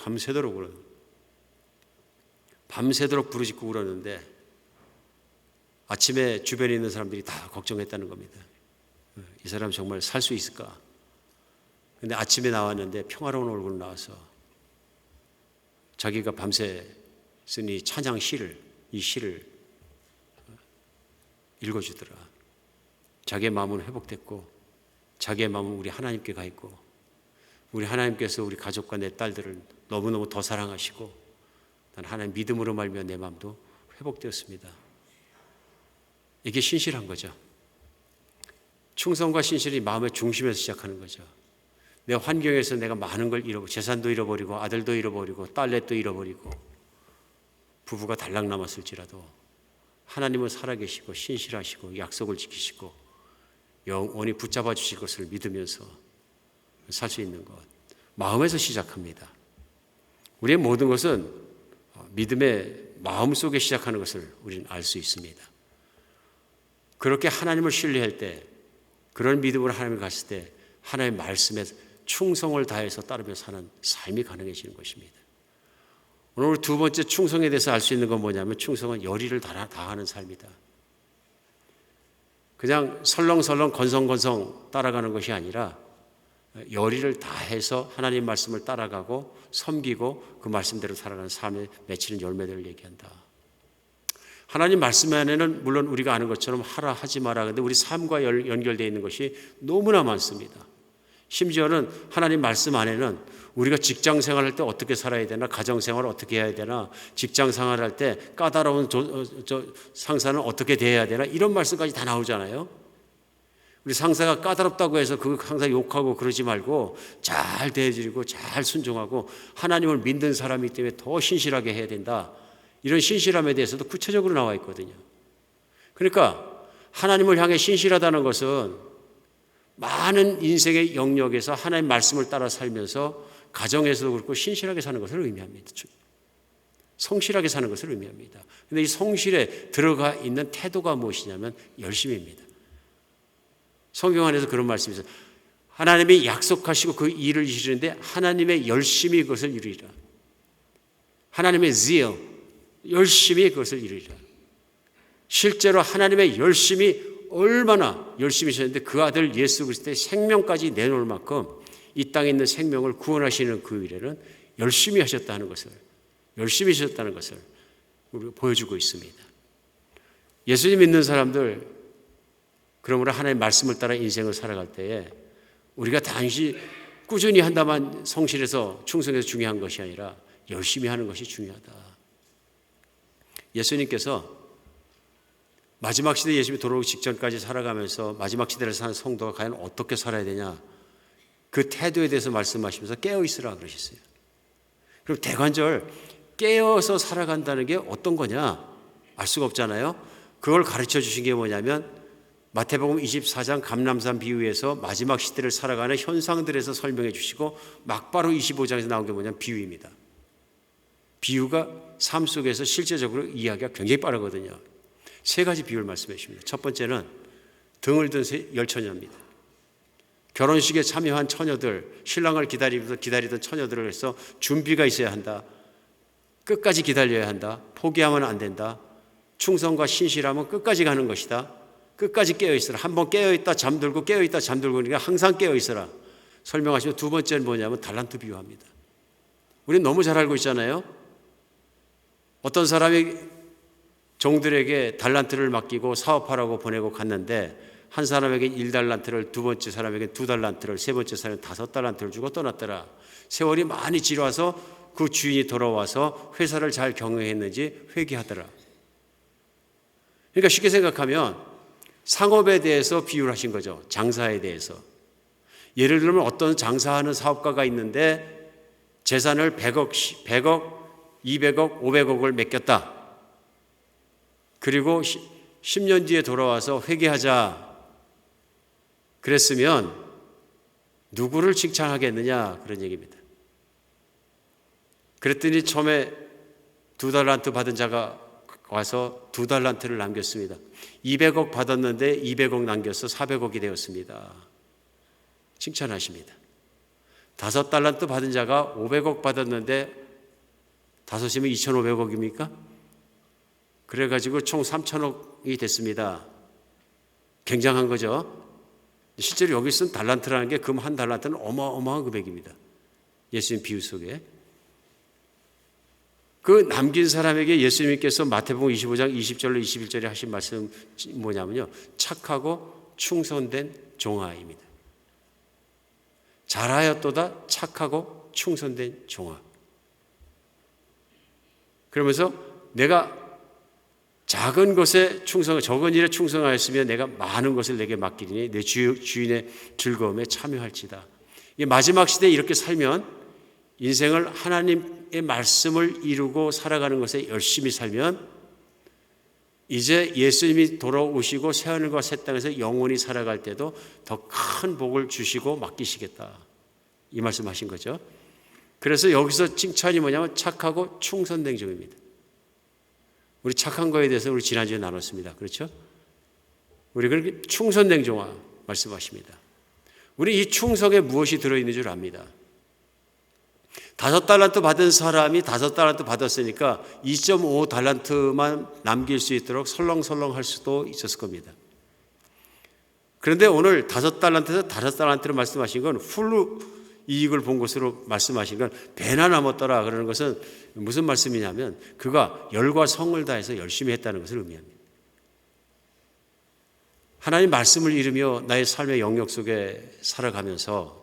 밤새도록 부르짖고 울었는데 아침에 주변에 있는 사람들이 다 걱정했다는 겁니다. 이 사람 정말 살 수 있을까? 근데 아침에 나왔는데 평화로운 얼굴로 나와서 자기가 밤새 쓴 이 찬양 시를 읽어주더라. 자기의 마음은 회복됐고 자기의 마음은 우리 하나님께 가 있고 우리 하나님께서 우리 가족과 내 딸들을 너무너무 더 사랑하시고 난 하나님 믿음으로 말미암아 내 마음도 회복되었습니다. 이게 신실한 거죠. 충성과 신실이 마음의 중심에서 시작하는 거죠. 내 환경에서 내가 많은 걸 잃어버리고 재산도 잃어버리고 아들도 잃어버리고 딸넷도 잃어버리고 부부가 달랑 남았을지라도 하나님은 살아계시고 신실하시고 약속을 지키시고 영원히 붙잡아 주실 것을 믿으면서 살 수 있는 것, 마음에서 시작합니다. 우리의 모든 것은 믿음의 마음속에 시작하는 것을 우리는 알 수 있습니다. 그렇게 하나님을 신뢰할 때, 그런 믿음으로 하나님을 갔을 때 하나님의 말씀에 충성을 다해서 따르며 사는 삶이 가능해지는 것입니다. 오늘 두 번째 충성에 대해서 알 수 있는 건 뭐냐면 충성은 열의를 다하는 삶이다. 그냥 설렁설렁 건성건성 따라가는 것이 아니라 열의를 다해서 하나님 말씀을 따라가고 섬기고 그 말씀대로 살아가는 삶에 맺히는 열매들을 얘기한다. 하나님 말씀 안에는 물론 우리가 아는 것처럼 하라 하지 마라, 근데 우리 삶과 연결되어 있는 것이 너무나 많습니다. 심지어는 하나님 말씀 안에는 우리가 직장 생활할 때 어떻게 살아야 되나, 가정 생활을 어떻게 해야 되나, 직장 생활할 때 까다로운 상사는 어떻게 대해야 되나, 이런 말씀까지 다 나오잖아요. 우리 상사가 까다롭다고 해서 그 상사 욕하고 그러지 말고 잘 대해드리고 잘 순종하고 하나님을 믿는 사람이기 때문에 더 신실하게 해야 된다. 이런 신실함에 대해서도 구체적으로 나와 있거든요. 그러니까 하나님을 향해 신실하다는 것은 많은 인생의 영역에서 하나님 말씀을 따라 살면서 가정에서도 그렇고 신실하게 사는 것을 의미합니다. 성실하게 사는 것을 의미합니다. 그런데 이 성실에 들어가 있는 태도가 무엇이냐면 열심입니다. 성경 안에서 그런 말씀이 있어요. 하나님이 약속하시고 그 일을 이루는데 하나님의 열심히 그것을 이루리라. 하나님의 zeal, 열심히 그것을 이루리라. 실제로 하나님의 열심히 얼마나 열심히 하셨는데 그 아들 예수 그리스도의 생명까지 내놓을 만큼 이 땅에 있는 생명을 구원하시는 그 일에는 열심히 하셨다는 것을, 열심히 하셨다는 것을 우리가 보여주고 있습니다. 예수님 믿는 사람들, 그러므로 하나님의 말씀을 따라 인생을 살아갈 때에 우리가 단지 꾸준히 한다만 성실해서 충성해서 중요한 것이 아니라 열심히 하는 것이 중요하다. 예수님께서 마지막 시대 예수님이 돌아오기 직전까지 살아가면서 마지막 시대를 사는 성도가 과연 어떻게 살아야 되냐, 그 태도에 대해서 말씀하시면서 깨어있으라 그러셨어요. 그럼 대관절 깨어서 살아간다는 게 어떤 거냐 알 수가 없잖아요. 그걸 가르쳐 주신 게 뭐냐면 마태복음 24장 감람산 비유에서 마지막 시대를 살아가는 현상들에서 설명해 주시고 막바로 25장에서 나온 게 뭐냐면 비유입니다. 비유가 삶 속에서 실제적으로 이야기가 굉장히 빠르거든요. 세 가지 비유를 말씀해 주십니다. 첫 번째는 등을 든 열처녀입니다. 결혼식에 참여한 처녀들, 신랑을 기다리던 처녀들을 해서 준비가 있어야 한다. 끝까지 기다려야 한다. 포기하면 안 된다. 충성과 신실함은 끝까지 가는 것이다. 끝까지 깨어있어라. 한번 깨어있다 잠들고 깨어있다 잠들고 그러니까 항상 깨어있어라. 설명하시면 두 번째는 뭐냐면 달란트 비유합니다. 우리는 너무 잘 알고 있잖아요. 어떤 사람이 종들에게 달란트를 맡기고 사업하라고 보내고 갔는데 한 사람에게 1달란트를, 두 번째 사람에게 2달란트를, 세 번째 사람에게 5달란트를 주고 떠났더라. 세월이 많이 지나서 그 주인이 돌아와서 회사를 잘 경영했는지 회개하더라. 그러니까 쉽게 생각하면 상업에 대해서 비유를 하신 거죠. 장사에 대해서. 예를 들면 어떤 장사하는 사업가가 있는데 재산을 100억, 200억, 500억을 맡겼다. 그리고 10년 뒤에 돌아와서 회개하자 그랬으면 누구를 칭찬하겠느냐 그런 얘기입니다. 그랬더니 처음에 2달란트 받은 자가 와서 2달란트를 남겼습니다. 200억 받았는데 200억 남겨서 400억이 되었습니다. 칭찬하십니다. 5달란트 받은 자가 500억 받았는데 5이면 2,500억입니까? 그래가지고 총 3,000억이 됐습니다. 굉장한 거죠. 실제로 여기 쓴 달란트라는 게 금 한 달란트는 어마어마한 금액입니다. 예수님 비유 속에. 그 남긴 사람에게 예수님께서 마태복음 25장 20절로 21절에 하신 말씀 뭐냐면요. 착하고 충성된 종아입니다. 잘하였도다 착하고 충성된 종아. 그러면서 내가 작은 것에 적은 일에 충성하였으면 내가 많은 것을 내게 맡기리니 내 주인의 즐거움에 참여할지다. 마지막 시대에 이렇게 살면 인생을 하나님의 말씀을 이루고 살아가는 것에 열심히 살면 이제 예수님이 돌아오시고 새하늘과 새 땅에서 영원히 살아갈 때도 더 큰 복을 주시고 맡기시겠다. 이 말씀하신 거죠. 그래서 여기서 칭찬이 뭐냐면 착하고 충성된 종입니다. 우리 착한 거에 대해서 우리 지난주에 나눴습니다. 그렇죠? 우리 그렇게 충성된 종아 말씀하십니다. 우리 이 충성에 무엇이 들어있는 줄 압니다. 5달란트 받은 사람이 5달란트 받았으니까 2.5달란트만 남길 수 있도록 설렁설렁 할 수도 있었을 겁니다. 그런데 오늘 5달란트에서 5달란트를 말씀하신 건 풀로 이익을 본 것으로 말씀하신 건 배나 남았더라 그러는 것은 무슨 말씀이냐면 그가 열과 성을 다해서 열심히 했다는 것을 의미합니다. 하나님 말씀을 잃으며 나의 삶의 영역 속에 살아가면서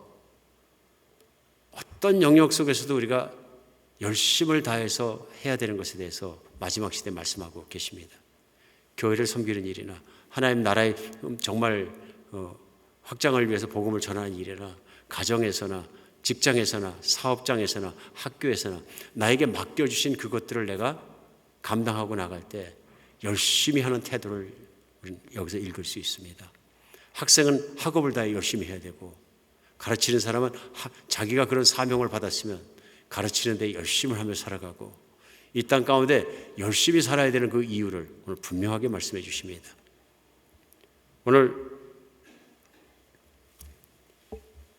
어떤 영역 속에서도 우리가 열심을 다해서 해야 되는 것에 대해서 마지막 시대에 말씀하고 계십니다. 교회를 섬기는 일이나 하나님 나라의 정말 확장을 위해서 복음을 전하는 일이나 가정에서나 직장에서나 사업장에서나 학교에서나 나에게 맡겨주신 그것들을 내가 감당하고 나갈 때 열심히 하는 태도를 우리는 여기서 읽을 수 있습니다. 학생은 학업을 다해 열심히 해야 되고 가르치는 사람은 자기가 그런 사명을 받았으면 가르치는 데 열심히 하며 살아가고 이 땅 가운데 열심히 살아야 되는 그 이유를 오늘 분명하게 말씀해 주십니다. 오늘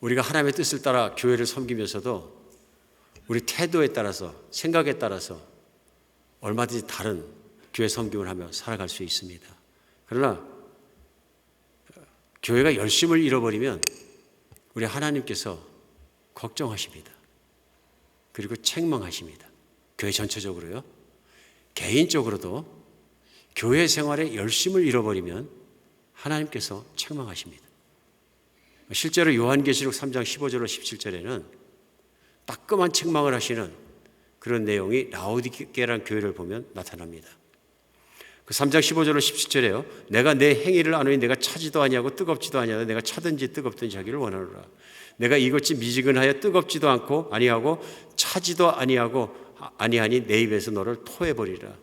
우리가 하나님의 뜻을 따라 교회를 섬기면서도 우리 태도에 따라서 생각에 따라서 얼마든지 다른 교회 섬김을 하며 살아갈 수 있습니다. 그러나 교회가 열심을 잃어버리면 우리 하나님께서 걱정하십니다. 그리고 책망하십니다. 교회 전체적으로요. 개인적으로도 교회 생활에 열심을 잃어버리면 하나님께서 책망하십니다. 실제로 요한계시록 3장 15절로 17절에는 따끔한 책망을 하시는 그런 내용이 라오디게라는 교회를 보면 나타납니다. 그 3장 15절로 17절에요. 내가 내 행위를 아노니 내가 차지도 아니하고 뜨겁지도 아니하다. 내가 차든지 뜨겁든지 하기를 원하노라. 내가 이것이 미지근하여 뜨겁지도 않고 아니하고 차지도 아니하니 내 입에서 너를 토해버리라.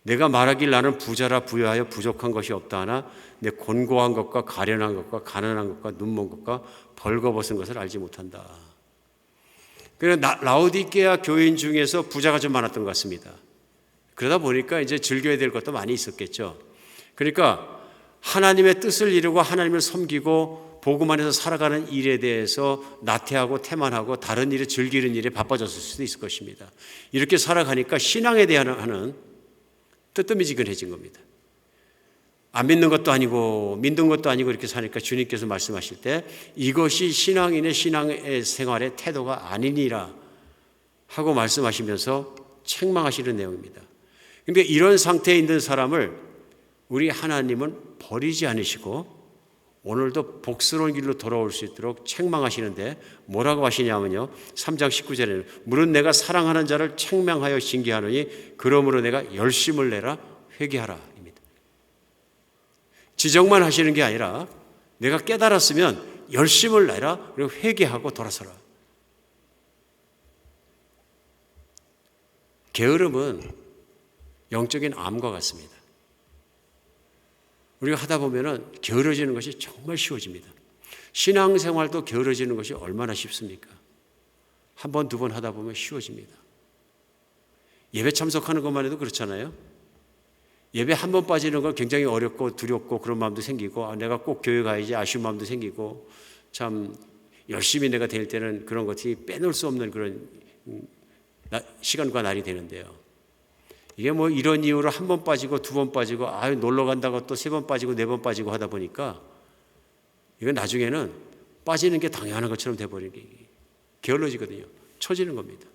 내가 말하길 나는 부자라 부여하여 부족한 것이 없다 하나 내 곤고한 것과 가련한 것과 가난한 것과 눈먼 것과 벌거벗은 것을 알지 못한다. 그래서 라오디게아 교인 중에서 부자가 좀 많았던 것 같습니다. 그러다 보니까 이제 즐겨야 될 것도 많이 있었겠죠. 그러니까 하나님의 뜻을 이루고 하나님을 섬기고 복음 안에서 살아가는 일에 대해서 나태하고 태만하고 다른 일을 즐기는 일에 바빠졌을 수도 있을 것입니다. 이렇게 살아가니까 신앙에 대한 뜨뜻미지근해진 겁니다. 안 믿는 것도 아니고 믿는 것도 아니고 이렇게 사니까 주님께서 말씀하실 때 이것이 신앙인의 신앙의 생활의 태도가 아니니라 하고 말씀하시면서 책망하시는 내용입니다. 그런데 이런 상태에 있는 사람을 우리 하나님은 버리지 않으시고 오늘도 복스러운 길로 돌아올 수 있도록 책망하시는데 뭐라고 하시냐면요. 3장 19절에는 물은 내가 사랑하는 자를 책망하여 징계하노니 그러므로 내가 열심을 내라 회개하라 입니다. 지적만 하시는 게 아니라 내가 깨달았으면 열심을 내라 그리고 회개하고 돌아서라. 게으름은 영적인 암과 같습니다. 우리가 하다 보면 게으러지는 것이 정말 쉬워집니다. 신앙생활도 게으러지는 것이 얼마나 쉽습니까? 한 번, 두 번 하다 보면 쉬워집니다. 예배 참석하는 것만 해도 그렇잖아요. 예배 한 번 빠지는 건 굉장히 어렵고 두렵고 그런 마음도 생기고 내가 꼭 교회 가야지 아쉬운 마음도 생기고 참 열심히 내가 될 때는 그런 것이 빼놓을 수 없는 그런 시간과 날이 되는데요. 이게 뭐 이런 이유로 한 번 빠지고 두 번 빠지고 놀러 간다고 또 세 번 빠지고 네 번 빠지고 하다 보니까 이건 나중에는 빠지는 게 당연한 것처럼 돼버리는 게 게을러지거든요. 처지는 겁니다.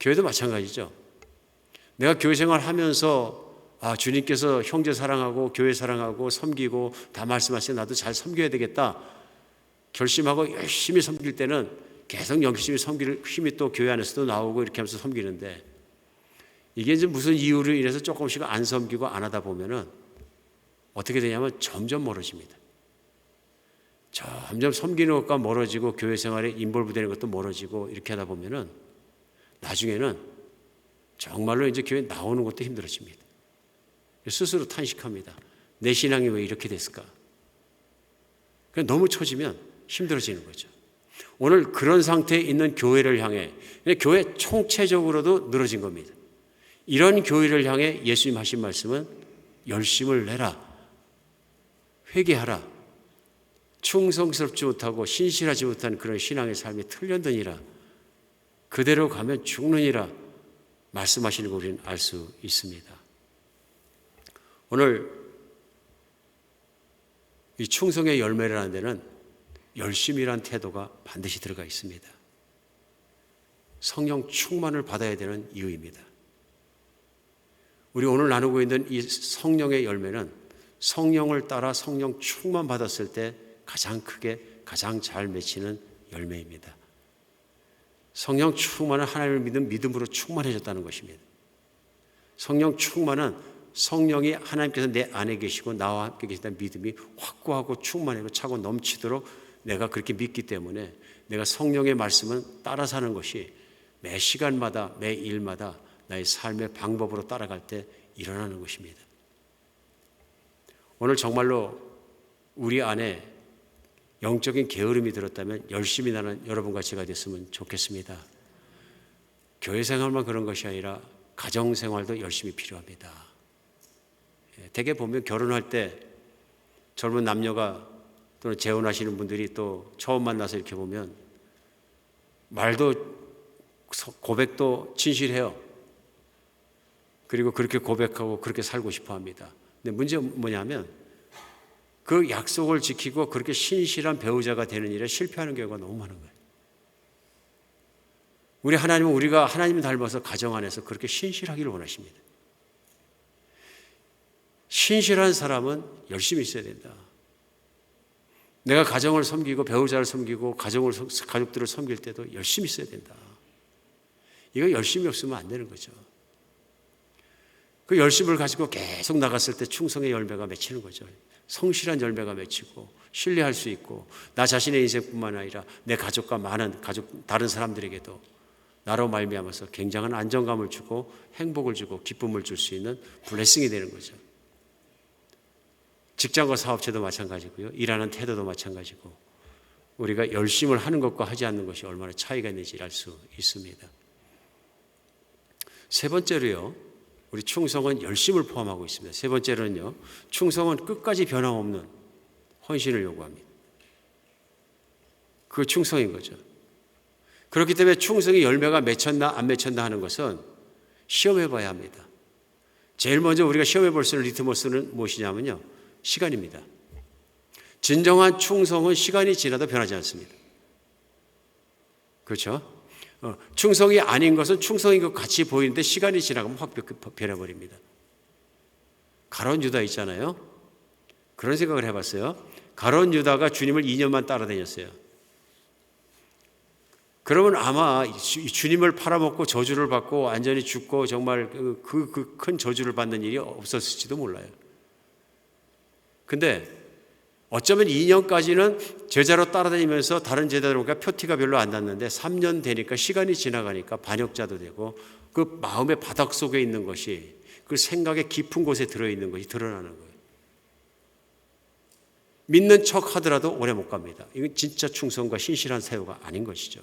교회도 마찬가지죠. 내가 교회 생활하면서 주님께서 형제 사랑하고 교회 사랑하고 섬기고 다 말씀하시면 나도 잘 섬겨야 되겠다 결심하고 열심히 섬길 때는 계속 열심히 섬길 힘이 또 교회 안에서도 나오고 이렇게 하면서 섬기는데 이게 이제 무슨 이유로 인해서 조금씩 안 섬기고 안 하다 보면은 어떻게 되냐면 점점 멀어집니다. 점점 섬기는 것과 멀어지고 교회 생활에 인볼브되는 것도 멀어지고 이렇게 하다 보면은 나중에는 정말로 이제 교회 나오는 것도 힘들어집니다. 스스로 탄식합니다. 내 신앙이 왜 이렇게 됐을까? 너무 처지면 힘들어지는 거죠. 오늘 그런 상태에 있는 교회를 향해 교회 총체적으로도 늘어진 겁니다. 이런 교회를 향해 예수님 하신 말씀은 열심을 내라, 회개하라, 충성스럽지 못하고 신실하지 못한 그런 신앙의 삶이 틀렸느니라, 그대로 가면 죽느니라 말씀하시는 걸 우리는 알 수 있습니다. 오늘 이 충성의 열매라는 데는 열심이란 태도가 반드시 들어가 있습니다. 성령 충만을 받아야 되는 이유입니다. 우리 오늘 나누고 있는 이 성령의 열매는 성령을 따라 성령 충만 받았을 때 가장 크게 가장 잘 맺히는 열매입니다. 성령 충만은 하나님을 믿는 믿음으로 충만해졌다는 것입니다. 성령 충만은 성령이 하나님께서 내 안에 계시고 나와 함께 계신다는 믿음이 확고하고 충만하고 차고 넘치도록 내가 그렇게 믿기 때문에 내가 성령의 말씀은 따라 사는 것이 매 시간마다 매 일마다 나의 삶의 방법으로 따라갈 때 일어나는 것입니다. 오늘 정말로 우리 안에 영적인 게으름이 들었다면 열심히 나는 여러분과 제가 됐으면 좋겠습니다. 교회 생활만 그런 것이 아니라 가정 생활도 열심히 필요합니다. 대개 보면 결혼할 때 젊은 남녀가 또는 재혼하시는 분들이 또 처음 만나서 이렇게 보면 말도 고백도 진실해요. 그리고 그렇게 고백하고 그렇게 살고 싶어 합니다. 근데 문제는 뭐냐면 그 약속을 지키고 그렇게 신실한 배우자가 되는 일에 실패하는 경우가 너무 많은 거예요. 우리 하나님은 우리가 하나님 닮아서 가정 안에서 그렇게 신실하기를 원하십니다. 신실한 사람은 열심히 있어야 된다. 내가 가정을 섬기고 배우자를 섬기고 가족들을 섬길 때도 열심히 있어야 된다. 이거 열심히 없으면 안 되는 거죠. 그 열심을 가지고 계속 나갔을 때 충성의 열매가 맺히는 거죠. 성실한 열매가 맺히고 신뢰할 수 있고 나 자신의 인생뿐만 아니라 내 가족과 많은 다른 사람들에게도 나로 말미암아서 굉장한 안정감을 주고 행복을 주고 기쁨을 줄 수 있는 블레싱이 되는 거죠. 직장과 사업체도 마찬가지고요. 일하는 태도도 마찬가지고 우리가 열심을 하는 것과 하지 않는 것이 얼마나 차이가 있는지 알 수 있습니다. 세 번째로요. 우리 충성은 열심을 포함하고 있습니다. 세 번째로는요. 충성은 끝까지 변함없는 헌신을 요구합니다. 그 충성인 거죠. 그렇기 때문에 충성의 열매가 맺혔나 안 맺혔나 하는 것은 시험해 봐야 합니다. 제일 먼저 우리가 시험해 볼 수 있는 리트머스는 무엇이냐면요. 시간입니다. 진정한 충성은 시간이 지나도 변하지 않습니다. 그렇죠? 충성이 아닌 것은 충성인 것 같이 보이는데 시간이 지나가면 확 변해버립니다. 가룟 유다 있잖아요. 그런 생각을 해봤어요. 가룟 유다가 주님을 2년만 따라다녔어요. 그러면 아마 주님을 팔아먹고 저주를 받고 완전히 죽고 정말 그 큰 저주를 받는 일이 없었을지도 몰라요. 근데 어쩌면 2년까지는 제자로 따라다니면서 다른 제자들과 표티가 별로 안 났는데 3년 되니까 시간이 지나가니까 반역자도 되고 그 마음의 바닥 속에 있는 것이 그 생각의 깊은 곳에 들어있는 것이 드러나는 거예요. 믿는 척 하더라도 오래 못 갑니다. 이건 진짜 충성과 신실한 사유가 아닌 것이죠.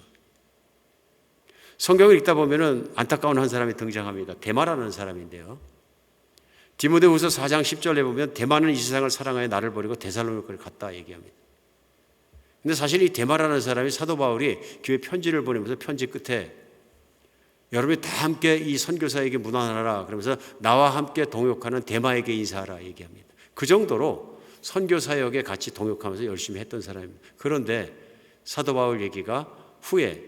성경을 읽다 보면은 안타까운 한 사람이 등장합니다. 데마라는 사람인데요. 디모데후서 4장 10절에 보면 데마는 이 세상을 사랑하여 나를 버리고 데살로니가를 갔다 얘기합니다. 근데 사실 이 데마라는 사람이 사도 바울이 교회 편지를 보내면서 편지 끝에 여러분이 다 함께 이 선교사에게 문안하라 그러면서 나와 함께 동역하는 데마에게 인사하라 얘기합니다. 그 정도로 선교 사역에 같이 동역하면서 열심히 했던 사람입니다. 그런데 사도 바울 얘기가 후에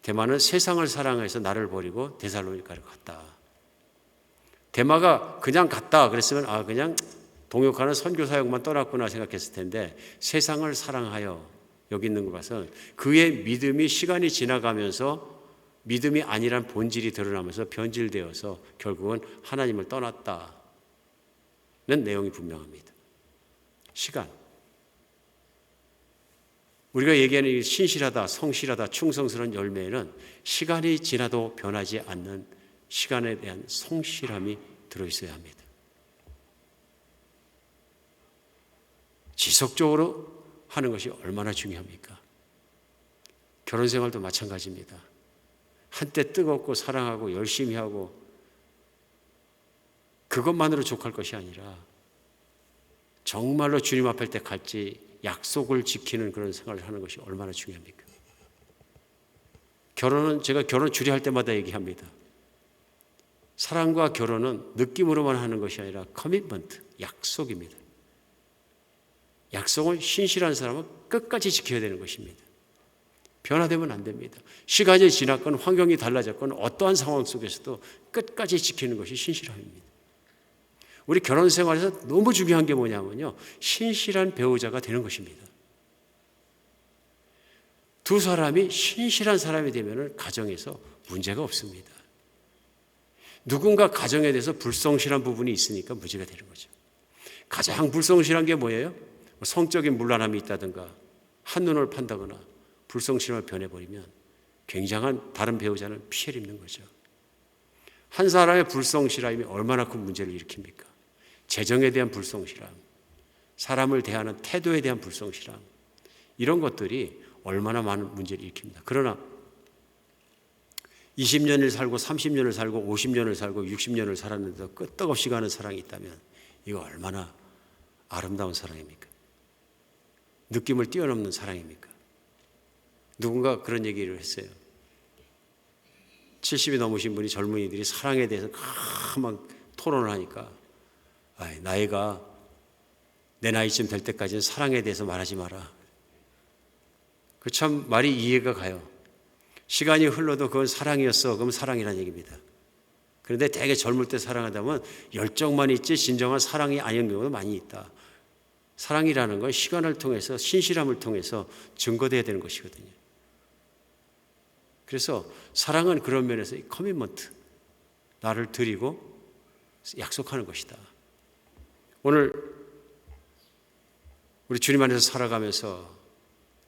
데마는 세상을 사랑해서 나를 버리고 데살로니가를 갔다. 데마가 그냥 갔다 그랬으면 그냥 동역하는 선교 사역만 떠났구나 생각했을 텐데 세상을 사랑하여 여기 있는 걸 봐서 그의 믿음이 시간이 지나가면서 믿음이 아니란 본질이 드러나면서 변질되어서 결국은 하나님을 떠났다는 내용이 분명합니다. 시간. 우리가 얘기하는 이 신실하다, 성실하다, 충성스러운 열매에는 시간이 지나도 변하지 않는 시간에 대한 성실함이 들어있어야 합니다. 지속적으로 하는 것이 얼마나 중요합니까? 결혼 생활도 마찬가지입니다. 한때 뜨겁고 사랑하고 열심히 하고 그것만으로 족할 것이 아니라 정말로 주님 앞에 때 갈지 약속을 지키는 그런 생활을 하는 것이 얼마나 중요합니까? 결혼은 제가 결혼 주례할 때마다 얘기합니다. 사랑과 결혼은 느낌으로만 하는 것이 아니라 커미트먼트, 약속입니다. 약속은 신실한 사람은 끝까지 지켜야 되는 것입니다. 변화되면 안 됩니다. 시간이 지났건 환경이 달라졌건 어떠한 상황 속에서도 끝까지 지키는 것이 신실함입니다. 우리 결혼 생활에서 너무 중요한 게 뭐냐면요, 신실한 배우자가 되는 것입니다. 두 사람이 신실한 사람이 되면 가정에서 문제가 없습니다. 누군가 가정에 대해서 불성실한 부분이 있으니까 문제가 되는 거죠. 가장 불성실한 게 뭐예요? 성적인 문란함이 있다든가 한눈을 판다거나 불성실함을 변해버리면 굉장한 다른 배우자는 피해를 입는 거죠. 한 사람의 불성실함이 얼마나 큰 문제를 일으킵니까? 재정에 대한 불성실함, 사람을 대하는 태도에 대한 불성실함, 이런 것들이 얼마나 많은 문제를 일으킵니다. 그러나 20년을 살고 30년을 살고 50년을 살고 60년을 살았는데도 끄떡없이 가는 사랑이 있다면 이거 얼마나 아름다운 사랑입니까? 느낌을 뛰어넘는 사랑입니까? 누군가 그런 얘기를 했어요. 70이 넘으신 분이 젊은이들이 사랑에 대해서 막 토론을 하니까 나이가 내 나이쯤 될 때까지는 사랑에 대해서 말하지 마라. 그 참 말이 이해가 가요. 시간이 흘러도 그건 사랑이었어. 그럼 사랑이라는 얘기입니다. 그런데 되게 젊을 때 사랑하다면 열정만 있지 진정한 사랑이 아닌 경우도 많이 있다. 사랑이라는 건 시간을 통해서 신실함을 통해서 증거돼야 되는 것이거든요. 그래서 사랑은 그런 면에서 커미먼트, 나를 드리고 약속하는 것이다. 오늘 우리 주님 안에서 살아가면서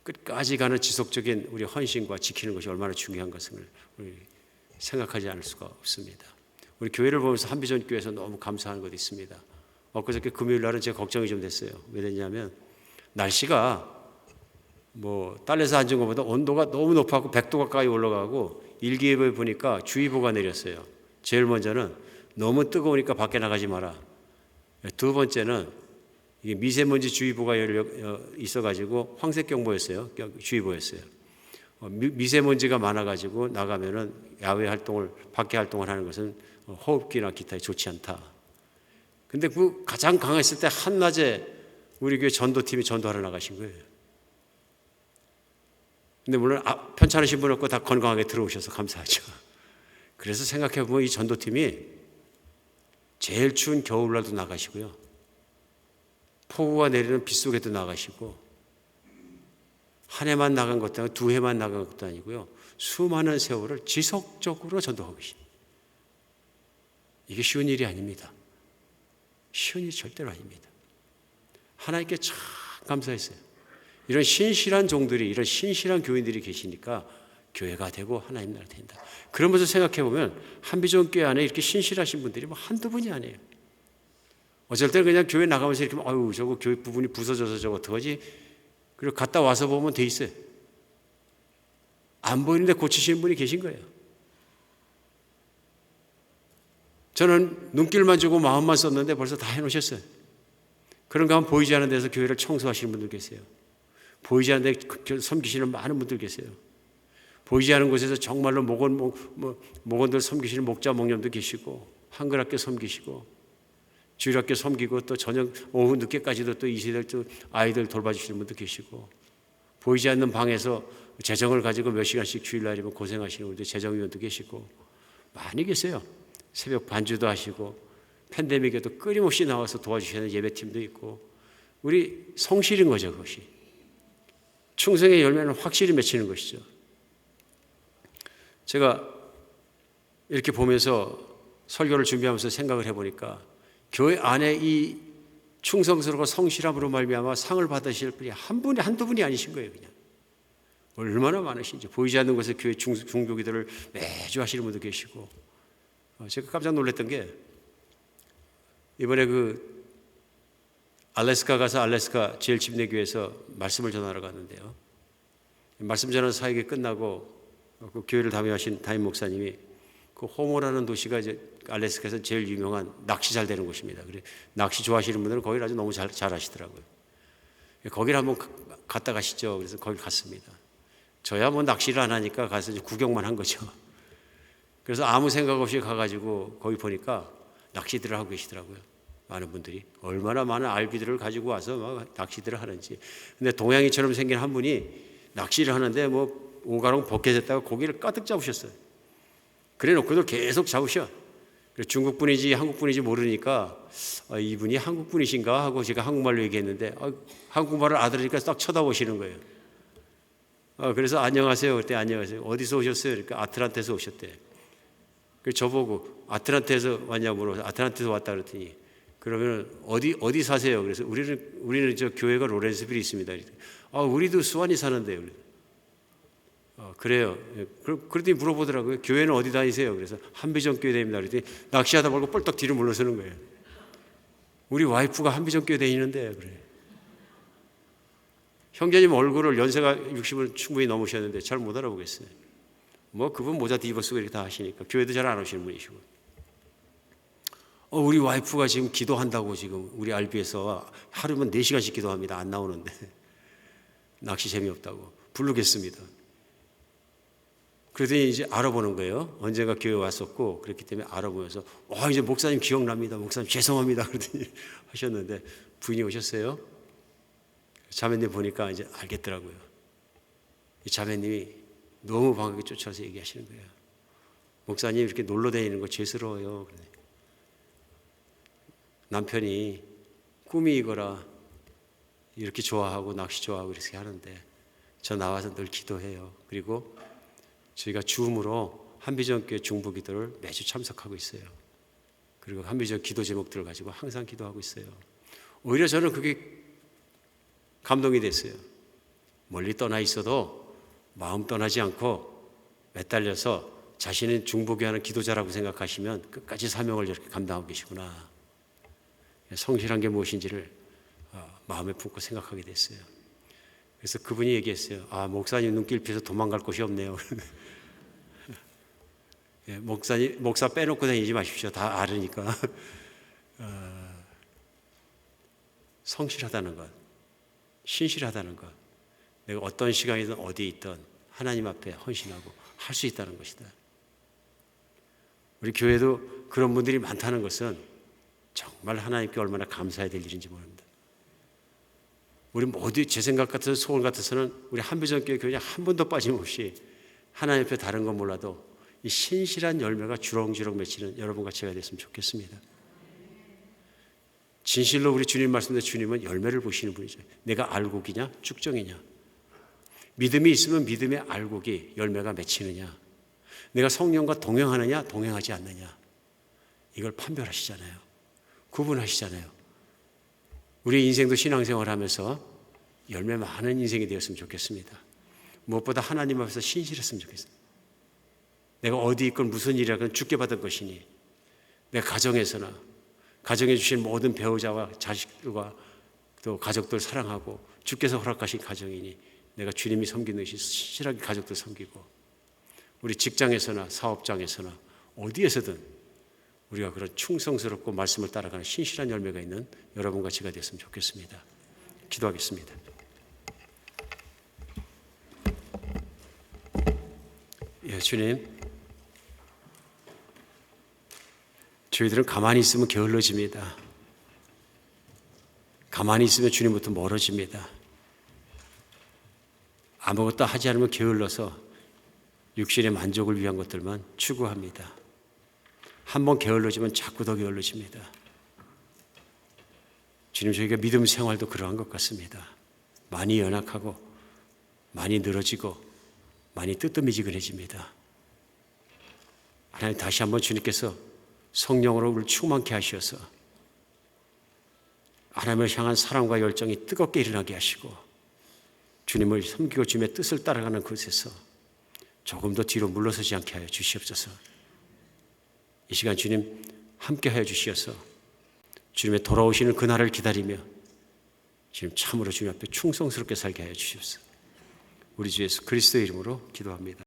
끝까지 가는 지속적인 우리 헌신과 지키는 것이 얼마나 중요한 것을 우리 생각하지 않을 수가 없습니다. 우리 교회를 보면서 한비전 교회에서 너무 감사하는 것이 있습니다. 엊그저께 금요일 날은 제가 걱정이 좀 됐어요. 왜 됐냐면 날씨가 딸에서 앉은 것보다 온도가 너무 높아서 100도 가까이 올라가고 일기예보에 보니까 주의보가 내렸어요. 제일 먼저는 너무 뜨거우니까 밖에 나가지 마라. 두 번째는 이게 미세먼지 주의보가 있어가지고 황색경보였어요. 주의보였어요. 미세먼지가 많아가지고 나가면은 야외 활동을, 밖에 활동을 하는 것은 호흡기나 기타에 좋지 않다. 근데 그 가장 강했을 때 한낮에 우리 교회 전도팀이 전도하러 나가신 거예요. 근데 물론 편찮으신 분 없고 다 건강하게 들어오셔서 감사하죠. 그래서 생각해보면 이 전도팀이 제일 추운 겨울날도 나가시고요. 폭우가 내리는 빗속에도 나가시고 한 해만 나간 것도 아니고 두 해만 나간 것도 아니고요. 수많은 세월을 지속적으로 전도하고 계십니다. 이게 쉬운 일이 아닙니다. 쉬운 일이 절대로 아닙니다. 하나님께 참 감사했어요. 이런 신실한 종들이, 이런 신실한 교인들이 계시니까 교회가 되고 하나님 나라가 된다. 그러면서 생각해보면 한비전 교회 안에 이렇게 신실하신 분들이 한두 분이 아니에요. 어쩔 때는 그냥 교회 나가면서 이렇게 저거 교회 부분이 부서져서 저거 어떡하지? 그리고 갔다 와서 보면 돼 있어요. 안 보이는데 고치시는 분이 계신 거예요. 저는 눈길만 주고 마음만 썼는데 벌써 다 해놓으셨어요. 그런가 하면 보이지 않는 데서 교회를 청소하시는 분들 계세요. 보이지 않는 데 섬기시는 많은 분들 계세요. 보이지 않는 곳에서 정말로 목원들 섬기시는 목자 목념도 계시고 한글학교 섬기시고 주일학교 섬기고 또 저녁 오후 늦게까지도 또 이 세대 또 아이들 돌봐주시는 분도 계시고 보이지 않는 방에서 재정을 가지고 몇 시간씩 주일날이면 고생하시는 분들 재정위원도 계시고 많이 계세요. 새벽 반주도 하시고 팬데믹에도 끊임없이 나와서 도와주시는 예배팀도 있고 우리 성실인 거죠. 그것이 충성의 열매는 확실히 맺히는 것이죠. 제가 이렇게 보면서 설교를 준비하면서 생각을 해보니까 교회 안에 이 충성스럽고 성실함으로 말미암아 상을 받으실 분이 한두 분이 아니신 거예요. 그냥 얼마나 많으신지. 보이지 않는 곳에 교회 중교기도를 매주 하시는 분도 계시고 제가 깜짝 놀랐던 게 이번에 알래스카 가서 알래스카 제일 집례교회에서 말씀을 전하러 갔는데요. 말씀 전하는 사역이 끝나고 그 교회를 담임하신 담임 목사님이 그 호모라는 도시가 이제 알래스카에서 제일 유명한 낚시 잘 되는 곳입니다. 그래 낚시 좋아하시는 분들은 거기를 아주 너무 잘 하시더라고요. 거기를 한번 갔다 가시죠. 그래서 거기 갔습니다. 저야 낚시를 안 하니까 가서 이제 구경만 한 거죠. 그래서 아무 생각 없이 가가지고 거기 보니까 낚시들을 하고 계시더라고요. 많은 분들이 얼마나 많은 알비들을 가지고 와서 막 낚시들을 하는지. 근데 동양인처럼 생긴 한 분이 낚시를 하는데 뭐 오가롱 벗겨졌다가 고기를 가득 잡으셨어요. 그래 놓고도 계속 잡으셔. 중국 분인지 한국 분인지 모르니까 이분이 한국 분이신가 하고 제가 한국말로 얘기했는데 한국말을 알아들으니까 딱 쳐다보시는 거예요. 그래서 안녕하세요. 그때 안녕하세요. 어디서 오셨어요? 그러니까 아틀란테에서 오셨대. 그래서 저보고 아틀란테에서 왔냐고 물어서 아틀란테에서 왔다 그랬더니 그러면 어디 사세요? 그래서 우리는 저 교회가 로렌스빌이 있습니다. 우리도 수완이 사는데요. 그래요. 그랬더니 물어보더라고요. 교회는 어디 다니세요? 그래서 한비전 교회 다닙니다. 그랬더니 낚시하다 말고 뻘떡 뒤로 물러서는 거예요. 우리 와이프가 한비전 교회 다니는데 그래. 형제님 얼굴을 연세가 60을 충분히 넘으셨는데 잘 못 알아보겠어요. 뭐 그분 모자 뒤집어 쓰고 이렇게 다 하시니까 교회도 잘 안 오시는 분이시고. 우리 와이프가 지금 기도한다고 지금 우리 알비에서 하루면 4시간씩 기도합니다. 안 나오는데 낚시 재미없다고 부르겠습니다. 그러더니 이제 알아보는 거예요. 언젠가 교회 왔었고 그랬기 때문에 알아보면서 이제 목사님 기억납니다. 목사님 죄송합니다. 그러더니 하셨는데 부인이 오셨어요. 자매님 보니까 이제 알겠더라고요. 이 자매님이 너무 반갑게 쫓아와서 얘기하시는 거예요. 목사님 이렇게 놀러 다니는 거 죄스러워요. 남편이 꿈이 이거라 이렇게 좋아하고 낚시 좋아하고 이렇게 하는데 저 나와서 늘 기도해요. 그리고 저희가 줌으로 한비전교회 중보기도를 매주 참석하고 있어요. 그리고 한비전 기도 제목들을 가지고 항상 기도하고 있어요. 오히려 저는 그게 감동이 됐어요. 멀리 떠나 있어도 마음 떠나지 않고 매달려서 자신은 중보교하는 기도자라고 생각하시면 끝까지 사명을 이렇게 감당하고 계시구나. 성실한 게 무엇인지를 마음에 품고 생각하게 됐어요. 그래서 그분이 얘기했어요. 목사님 눈길 피해서 도망갈 곳이 없네요. 목사 빼놓고 다니지 마십시오. 다 알으니까. 성실하다는 것, 신실하다는 것, 내가 어떤 시간이든 어디에 있든 하나님 앞에 헌신하고 할 수 있다는 것이다. 우리 교회도 그런 분들이 많다는 것은 정말 하나님께 얼마나 감사해야 될 일인지 모릅니다. 우리 모두 제 생각 같아서 소원 같아서는 우리 한비전교회 교회 한 번도 빠짐없이 하나님 앞에 다른 건 몰라도 이 신실한 열매가 주렁주렁 맺히는 여러분과 제가 됐으면 좋겠습니다. 진실로 우리 주님 말씀대로 주님은 열매를 보시는 분이죠. 내가 알곡이냐 쭉정이냐. 믿음이 있으면 믿음의 알곡이 열매가 맺히느냐. 내가 성령과 동행하느냐 동행하지 않느냐. 이걸 판별하시잖아요. 구분하시잖아요. 우리 인생도 신앙생활 하면서 열매 많은 인생이 되었으면 좋겠습니다. 무엇보다 하나님 앞에서 신실했으면 좋겠어요. 내가 어디 있건 무슨 일이라건 주께 받은 것이니 내가 가정에서나 가정에 주신 모든 배우자와 자식들과 또 가족들 사랑하고 주께서 허락하신 가정이니 내가 주님이 섬기는 것이 신실하게 가족들 섬기고 우리 직장에서나 사업장에서나 어디에서든 우리가 그런 충성스럽고 말씀을 따라가는 신실한 열매가 있는 여러분과 제가 됐으면 좋겠습니다. 기도하겠습니다. 주님, 저희들은 가만히 있으면 게을러집니다. 가만히 있으면 주님부터 멀어집니다. 아무것도 하지 않으면 게을러서 육신의 만족을 위한 것들만 추구합니다. 한번 게을러지면 자꾸 더 게을러집니다. 주님, 저희가 믿음 생활도 그러한 것 같습니다. 많이 연약하고 많이 늘어지고 많이 뜨뜻미지근해집니다. 하나님, 다시 한번 주님께서 성령으로 우리를 충만케 하셔서 하나님을 향한 사랑과 열정이 뜨겁게 일어나게 하시고 주님을 섬기고 주님의 뜻을 따라가는 곳에서 조금 더 뒤로 물러서지 않게 하여 주시옵소서. 이 시간 주님 함께 하여 주시어서 주님의 돌아오시는 그날을 기다리며 주님 참으로 주님 앞에 충성스럽게 살게 하여 주시옵소서. 우리 주 예수 그리스도의 이름으로 기도합니다.